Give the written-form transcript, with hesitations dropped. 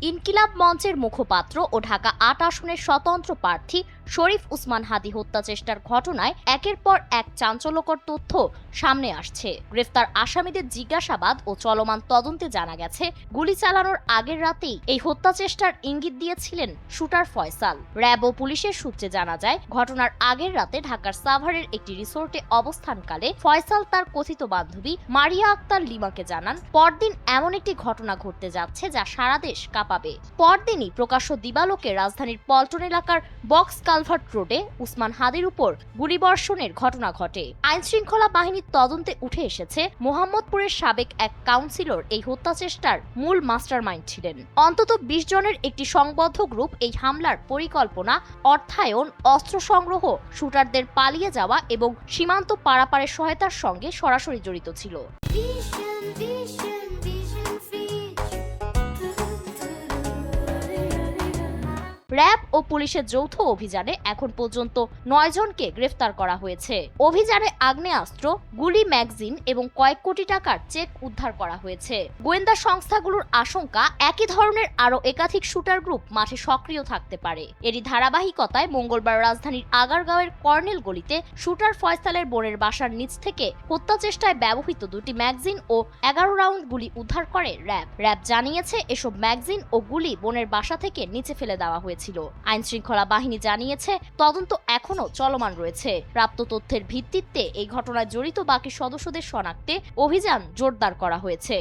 ইনকিলাব মঞ্চের মুখপাত্র ও ঢাকা ৮ আসনের স্বতন্ত্র প্রার্থী শরীফ ওসমান হাদী হত্যা চেষ্টার ঘটনায় একের পর এক চাঞ্চল্যকর তথ্য সামনে আসছে। গ্রেফতার আসামিদের জিজ্ঞাসাবাদ ও চলমান তদন্তে জানা গেছে, গুলি চালানোর আগের রাতেই এই হত্যা চেষ্টার ইঙ্গিত দিয়েছিলেন শুটার ফয়সাল। র্যাব ও পুলিশের সূত্রে জানা যায়, ঘটনার আগের রাতে ঢাকার সাভারের একটি রিসোর্টে অবস্থানকালে ফয়সাল তার কথিত বান্ধবী মারিয়া আক্তার লিমাকে জানান, পরদিন এমন একটি ঘটনা ঘটতে যাচ্ছে যা সারা দেশ কাঁপাবে। পরদিনই প্রকাশ্য দিবালোকে রাজধানীর পল্টন এলাকার বক্স কালভার্ট রোডে ওসমান হাদীর উপর গুলিবর্ষণের ঘটনা ঘটে। আইনশৃঙ্খলা বাহিনীর তদন্তে উঠে এসেছে, মোহাম্মদপুরের সাবেক এক কাউন্সিলর এই হত্যা চেষ্টার মূল মাস্টারমাইন্ড ছিলেন। অন্তত ২০ জনের একটি সংবদ্ধ গ্রুপ এই হামলার পরিকল্পনা, অর্থায়ন, অস্ত্র সংগ্রহ, শুটারদের পালিয়ে যাওয়া এবং সীমান্ত পারাপারের সহায়তার সঙ্গে সরাসরি জড়িত ছিল। র্যাব ও পুলিশের যৌথ অভিযানে এখন পর্যন্ত ৯ জনকে গ্রেফতার করা হয়েছে। অভিযানে আগ্নেয়াস্ত্র, গুলি, ম্যাগাজিন এবং কয়েক কোটি টাকার চেক উদ্ধার করা হয়েছে। গোয়েন্দা সংস্থাগুলোর আশঙ্কা, একই ধরনের আরও একাধিক শুটার গ্রুপ মাঠে সক্রিয় থাকতে পারে। এরই ধারাবাহিকতায় মঙ্গলবার রাজধানীর আগারগাঁওয়ের কর্নেল গলিতে শুটার ফয়সালের বোনের বাসার নিচ থেকে হত্যা চেষ্টায় ব্যবহৃত ২টি ম্যাগাজিন ও ১১ রাউন্ড গুলি উদ্ধার করে র্যাব। র্যাব জানিয়েছে, এসব ম্যাগাজিন ও গুলি বোনের বাসা থেকে নিচে ফেলে দেওয়া হয়েছে। আইনশৃঙ্খলা বাহিনী জানিয়েছে, তদন্ত এখনো চলমান রয়েছে। প্রাপ্ত তথ্যের ভিত্তিতে এই ঘটনায় জড়িত বাকি সদস্যদের শনাক্তে অভিযান জোরদার করা হয়েছে।